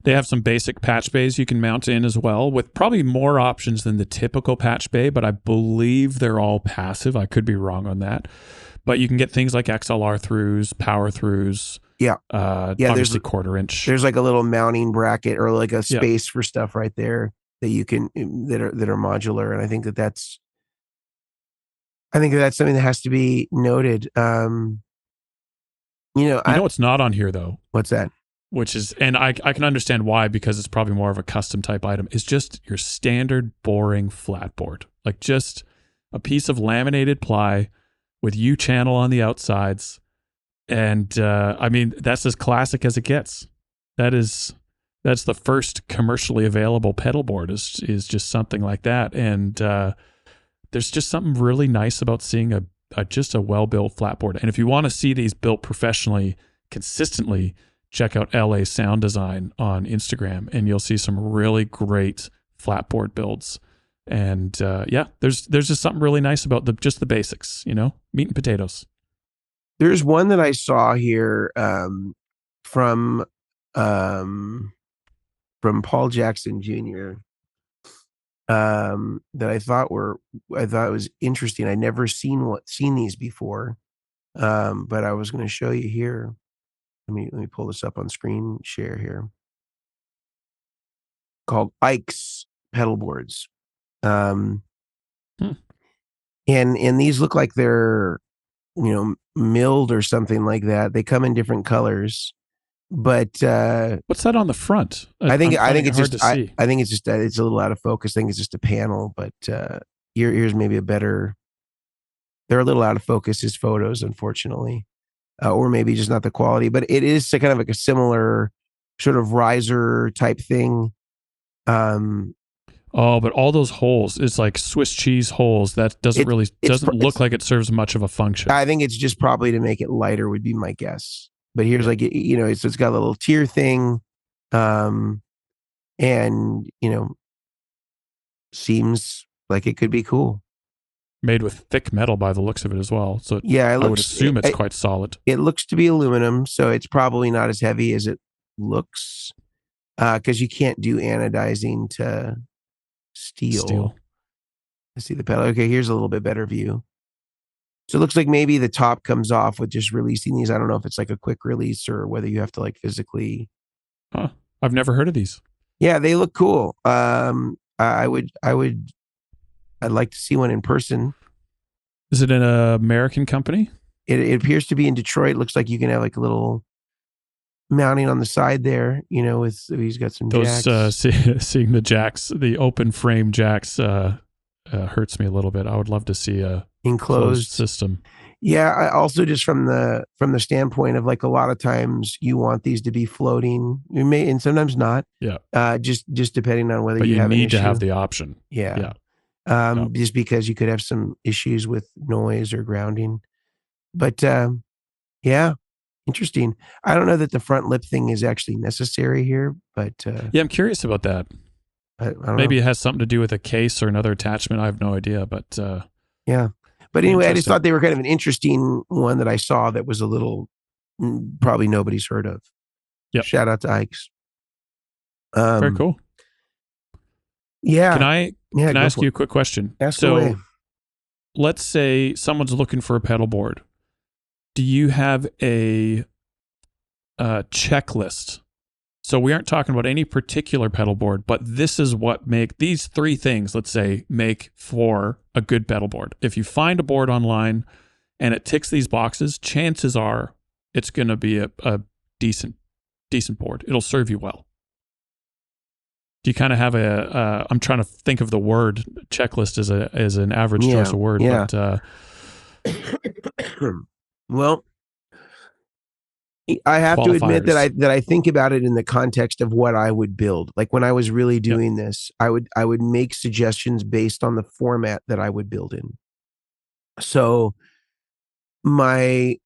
They have some basic patch bays you can mount in as well, with probably more options than the typical patch bay, but I believe they're all passive. I could be wrong on that. But you can get things like XLR throughs, power throughs. Yeah. Obviously quarter inch. There's like a little mounting bracket or like a space for stuff right there that you can, that are modular. And I think that's something that has to be noted. You know what's not on here though? What's that? Which is, and I can understand why, because it's probably more of a custom type item, is just your standard boring flatboard. Like just a piece of laminated ply with U-channel on the outsides. And I mean, that's as classic as it gets. That's the first commercially available pedal board is just something like that. And there's just something really nice about seeing just a well-built flatboard. And if you want to see these built professionally, consistently, check out LA Sound Design on Instagram, and you'll see some really great flatboard builds. And there's just something really nice about just the basics, you know, meat and potatoes. There's one that I saw here from Paul Jackson Jr. That I thought was interesting. I'd never seen these before, but I was going to show you here. Let me pull this up on screen share here. Called Ike's Pedalboards. And these look like they're, you know, milled or something like that. They come in different colors, but what's that on the front? I think it's just I think it's just it's a little out of focus. I think it's just a panel, but here's maybe a better. They're a little out of focus, his photos, unfortunately. Or maybe just not the quality, but it is kind of like a similar sort of riser type thing. But all those holes, it's like Swiss cheese holes. That doesn't look like it serves much of a function. I think it's just probably to make it lighter would be my guess. But here's like, you know, it's got a little tier thing. And, you know, seems like it could be cool. Made with thick metal by the looks of it as well. So I would assume it's quite solid. It looks to be aluminum, so it's probably not as heavy as it looks, because you can't do anodizing to steel. I see the pedal. Okay, here's a little bit better view. So it looks like maybe the top comes off with just releasing these. I don't know if it's like a quick release or whether you have to like physically. Huh. I've never heard of these. Yeah, they look cool. I'd like to see one in person. Is it an American company? It appears to be in Detroit. Looks like you can have like a little mounting on the side there, you know, he's got some jacks. Seeing the jacks, the open frame jacks hurts me a little bit. I would love to see a enclosed system. Yeah, I also just from the standpoint of like a lot of times you want these to be floating. You may, and sometimes not. Yeah. Just depending on whether you have need to have the option. Yeah. Just because you could have some issues with noise or grounding. But yeah, interesting. I don't know that the front lip thing is actually necessary here, but yeah, I'm curious about that. I don't Maybe know. It has something to do with a case or another attachment. I have no idea, but yeah. But anyway, I just Interesting. thought they were kind of an interesting one that I saw that was a little probably nobody's heard of. Yep. Shout out to Ike's. Very cool. Yeah. Can I Yeah. can I ask you a quick question? Ask So away. let's say someone's looking for a pedal board. Do you have a checklist? So we aren't talking about any particular pedal board, but this is what make these three things, let's say, make for a good pedal board. If you find a board online and it ticks these boxes, chances are it's going to be a decent board. It'll serve you well. Do you kind of have I'm trying to think of the word checklist as an average choice of word, but well, I have to admit that I think about it in the context of what I would build. Like when I was really doing this, I would make suggestions based on the format that I would build in. So my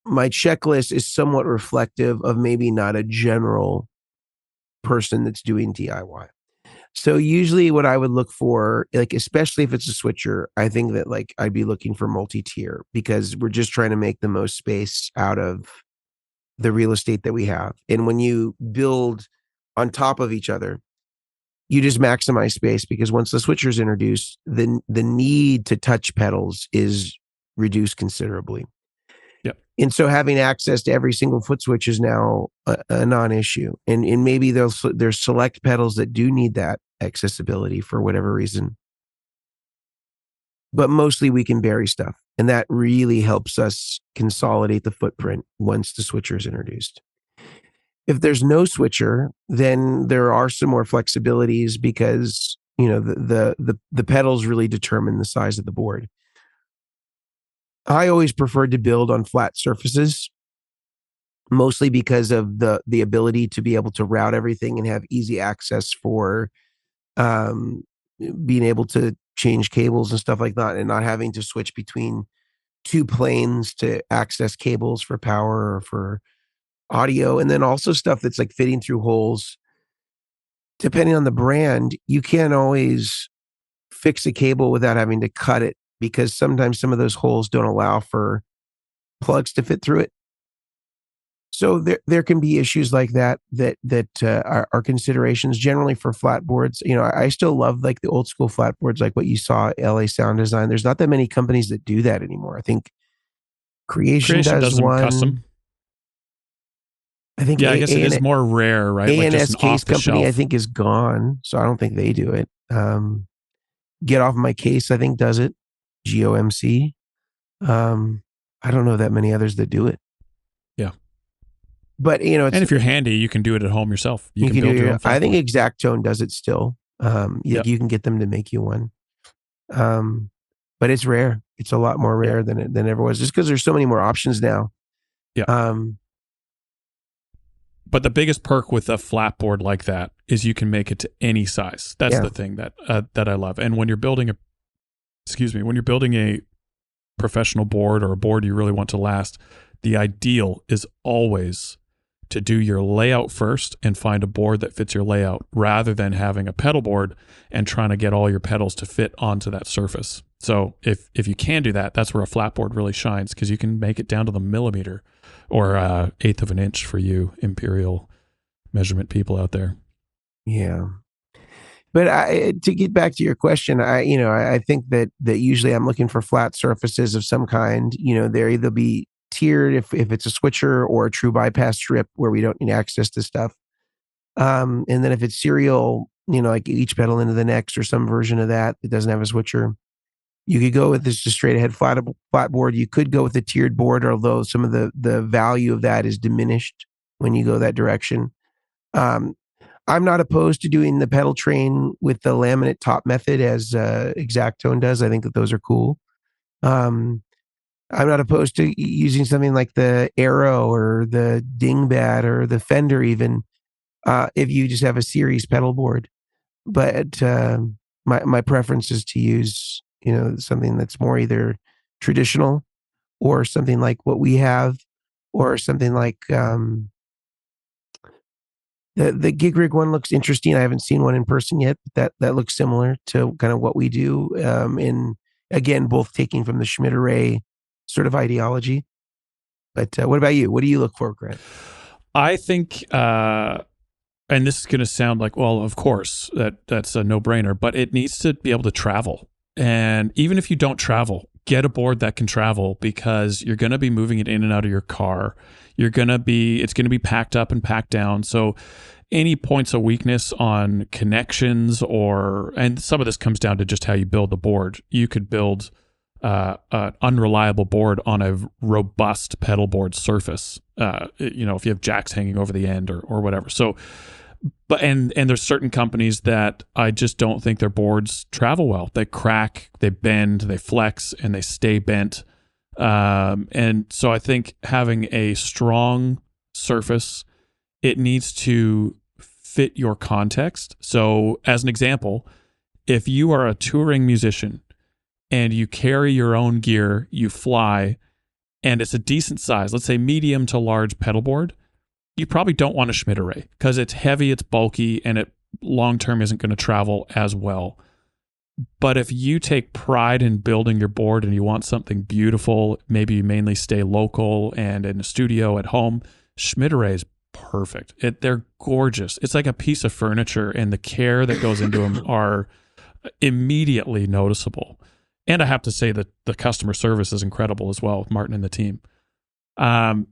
checklist is somewhat reflective of maybe not a general person that's doing DIY. So usually what I would look for, like especially if it's a switcher, I think that like I'd be looking for multi-tier because we're just trying to make the most space out of the real estate that we have. And when you build on top of each other, you just maximize space because once the switcher is introduced, then the need to touch pedals is reduced considerably. Yep. And so having access to every single foot switch is now a non-issue. And maybe there's select pedals that do need that accessibility for whatever reason. But mostly we can bury stuff. And that really helps us consolidate the footprint once the switcher is introduced. If there's no switcher, then there are some more flexibilities because, you know, the pedals really determine the size of the board. I always preferred to build on flat surfaces, mostly because of the ability to be able to route everything and have easy access for being able to change cables and stuff like that and not having to switch between two planes to access cables for power or for audio. And then also stuff that's like fitting through holes. Depending on the brand, you can't always fix a cable without having to cut it because sometimes some of those holes don't allow for plugs to fit through it. So there can be issues like that are considerations generally for flat boards. You know, I still love like the old school flat boards, like what you saw at LA Sound Design. There's not that many companies that do that anymore. I think Creation does them one. custom. I think I guess it is more rare, right? ANS like just an Case Company, shelf. I think, is gone, so I don't think they do it. Get Off My Case, I think, does it. GOMC. I don't know that many others that do it. Yeah. But, you know, and if you're handy, you can do it at home yourself. You can build your own. I think Exactone does it still. You can get them to make you one. But it's rare. It's a lot more rare than it ever was, just because there's so many more options now. Yeah. But the biggest perk with a flat board like that is you can make it to any size. That's the thing that I love. And when you're building a professional board or a board you really want to last, the ideal is always to do your layout first and find a board that fits your layout rather than having a pedal board and trying to get all your pedals to fit onto that surface. So if you can do that, that's where a flat board really shines because you can make it down to the millimeter or eighth of an inch for you imperial measurement people out there. Yeah. But to get back to your question, I think that usually I'm looking for flat surfaces of some kind. You know, they're either be tiered if it's a switcher or a true bypass strip where we don't need access to stuff. And then if it's serial, you know, like each pedal into the next or some version of that doesn't have a switcher, you could go with this just straight ahead flat board. You could go with a tiered board, although some of the value of that is diminished when you go that direction. I'm not opposed to doing the pedal train with the laminate top method as Exactone does. I think that those are cool. I'm not opposed to using something like the Arrow or the Dingbat or the Fender even if you just have a series pedal board. But my preference is to use, you know, something that's more either traditional or something like what we have or something like the gig rig one looks interesting. I haven't seen one in person yet, but that looks similar to kind of what we do. And Again, both taking from the Schmidt-Array sort of ideology. But what about you? What do you look for, Grant? I think, and this is going to sound like, well, of course, that's a no-brainer, but it needs to be able to travel. And even if you don't travel, get a board that can travel, because you're going to be moving it in and out of your car. It's going to be packed up and packed down. So any points of weakness on connections, and some of this comes down to just how you build the board. You could build an unreliable board on a robust pedal board surface. If you have jacks hanging over the end or whatever. So, but and there's certain companies that I just don't think their boards travel well. They crack, they bend, they flex, and they stay bent. And so I think having a strong surface, it needs to fit your context. So as an example, if you are a touring musician and you carry your own gear, you fly, and it's a decent size, let's say medium to large pedal board, you probably don't want a Schmidt-Array because it's heavy, it's bulky, and it long-term isn't going to travel as well. But if you take pride in building your board and you want something beautiful, maybe you mainly stay local and in a studio at home, Schmidt-Array is perfect. They're gorgeous. It's like a piece of furniture, and the care that goes into them are immediately noticeable. And I have to say that the customer service is incredible as well, Martin and the team. And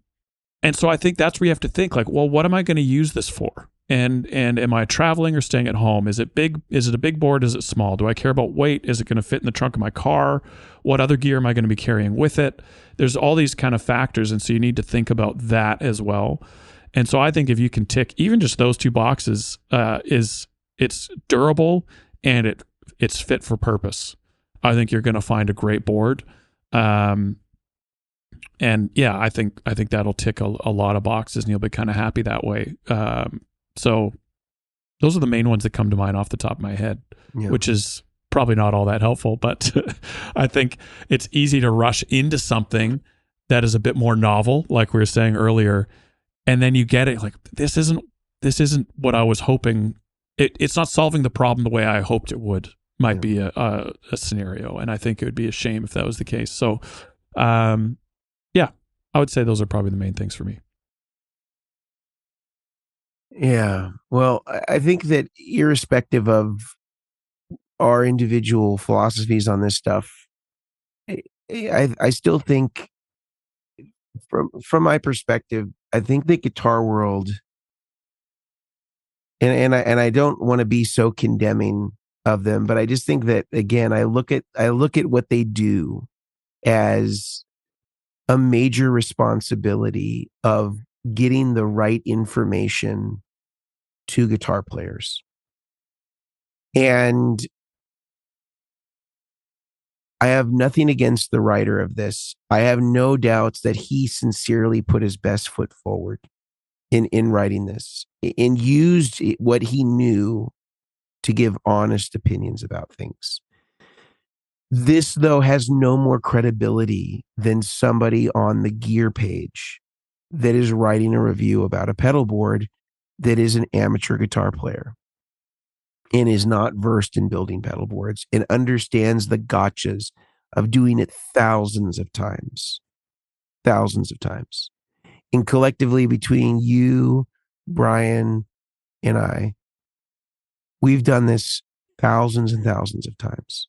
so I think that's where you have to think, like, well, what am I going to use this for? And am I traveling or staying at home? Is it big? Is it a big board? Is it small? Do I care about weight? Is it going to fit in the trunk of my car? What other gear am I going to be carrying with it? There's all these kind of factors, and so you need to think about that as well. And so I think if you can tick even just those two boxes, it's durable and it's fit for purpose. I think you're going to find a great board. And yeah, I think that'll tick a lot of boxes, and you'll be kind of happy that way. So those are the main ones that come to mind off the top of my head, which is probably not all that helpful, but I think it's easy to rush into something that is a bit more novel, like we were saying earlier, and then you get it like, this isn't what I was hoping. It's not solving the problem the way I hoped it would. Might be a scenario, and I think it would be a shame if that was the case. So, yeah, I would say those are probably the main things for me. Yeah. Well, I think that irrespective of our individual philosophies on this stuff, I still think from my perspective, I think the guitar world, and I don't want to be so condemning of them, but I just think that, again, I look at what they do as a major responsibility of getting the right information to guitar players. And I have nothing against the writer of this. I have no doubts that he sincerely put his best foot forward in writing this and used what he knew to give honest opinions about things. This, though, has no more credibility than somebody on the gear page that is writing a review about a pedal board that is an amateur guitar player and is not versed in building pedal boards and understands the gotchas of doing it thousands of times. And collectively, between you, Brian, and I, we've done this thousands and thousands of times.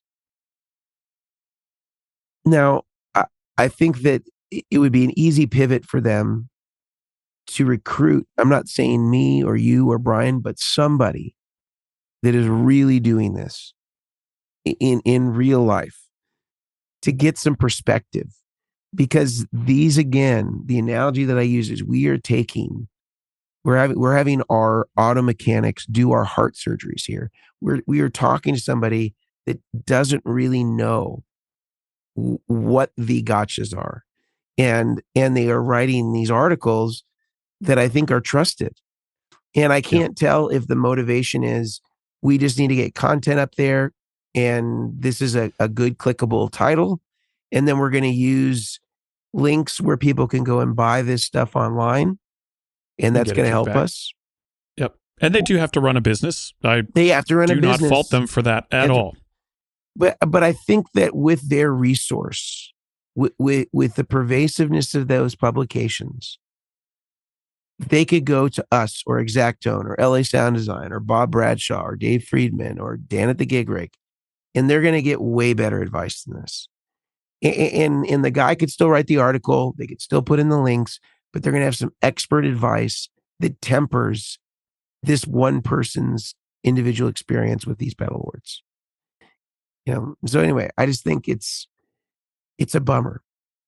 Now, I think that it would be an easy pivot for them to recruit. I'm not saying me or you or Brian, but somebody that is really doing this in real life to get some perspective. Because these, again, the analogy that I use is we're having our auto mechanics do our heart surgeries here. We are talking to somebody that doesn't really know what the gotchas are, and they are writing these articles that I think are trusted. And I can't tell if the motivation is we just need to get content up there, and this is a good clickable title, and then we're going to use links where people can go and buy this stuff online, and that's going to help us. Yep. And they do have to run a business. They have to run a business. Do not fault them for that at all. But I think that with their resource, with the pervasiveness of those publications, they could go to us or Exactone or LA Sound Design or Bob Bradshaw or Dave Friedman or Dan at the Gig Rig, and they're going to get way better advice than this. And the guy could still write the article, they could still put in the links, but they're going to have some expert advice that tempers this one person's individual experience with these pedalboards. So anyway, I just think it's a bummer.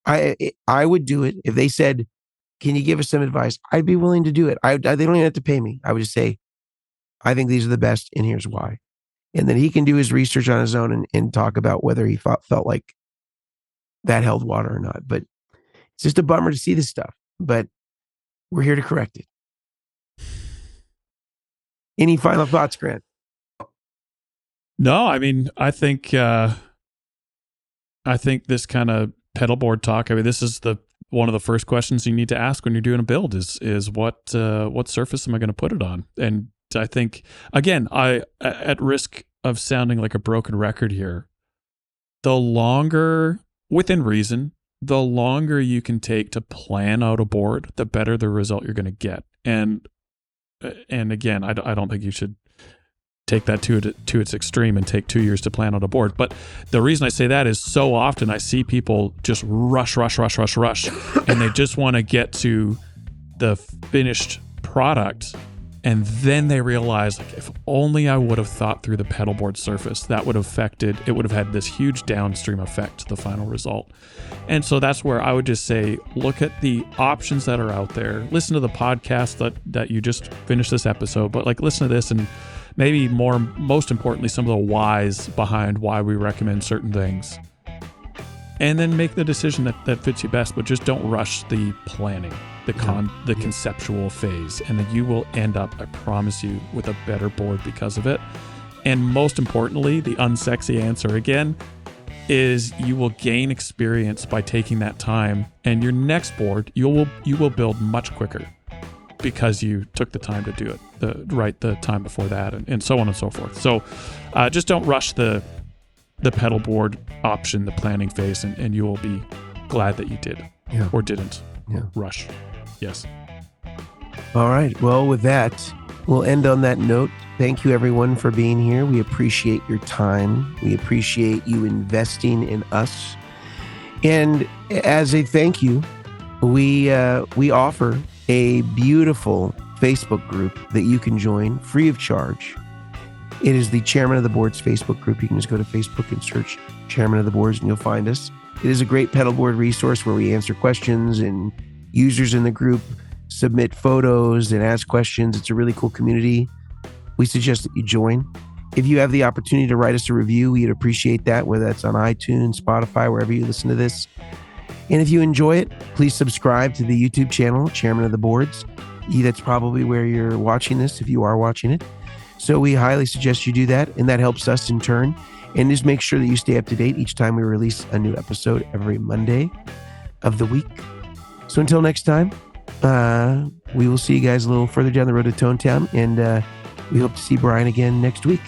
I would do it if they said, "Can you give us some advice?" I'd be willing to do it. They don't even have to pay me. I would just say, "I think these are the best, and here's why." And then he can do his research on his own and talk about whether he felt like that held water or not. But it's just a bummer to see this stuff. But we're here to correct it. Any final thoughts, Grant? No, I mean, I think this kind of pedalboard talk, I mean, this is one of the first questions you need to ask when you're doing a build is what surface am I going to put it on? And I think, again, at risk of sounding like a broken record here, the longer, within reason, the longer you can take to plan out a board, the better the result you're going to get. And again, I don't think you should take that to its extreme and take 2 years to plan out a board. But the reason I say that is so often I see people just rush, and they just want to get to the finished product. And then they realize, like, if only I would have thought through the pedalboard surface, it would have had this huge downstream effect to the final result. And so that's where I would just say, look at the options that are out there. Listen to the podcast that you just finished this episode, but like listen to this and maybe most importantly, some of the whys behind why we recommend certain things. And then make the decision that fits you best, but just don't rush the planning, the conceptual phase. And then you will end up, I promise you, with a better board because of it. And most importantly, the unsexy answer again is you will gain experience by taking that time. And your next board, you will build much quicker because you took the time to do it, the time before that, and so on and so forth. So just don't rush the pedalboard option, the planning phase, and you will be glad that you did or didn't rush. Yes. All right. Well, with that, we'll end on that note. Thank you, everyone, for being here. We appreciate your time. We appreciate you investing in us. And as a thank you, we offer a beautiful Facebook group that you can join free of charge. It is the Chairman of the Boards Facebook group. You can just go to Facebook and search Chairman of the Boards and you'll find us. It is a great pedalboard resource where we answer questions and users in the group submit photos and ask questions. It's a really cool community. We suggest that you join. If you have the opportunity to write us a review, we'd appreciate that, whether that's on iTunes, Spotify, wherever you listen to this. And if you enjoy it, please subscribe to the YouTube channel, Chairman of the Boards. That's probably where you're watching this, if you are watching it. So we highly suggest you do that, and that helps us in turn. And just make sure that you stay up to date each time we release a new episode every Monday of the week. So until next time, we will see you guys a little further down the road to Tone Town, and we hope to see Brian again next week.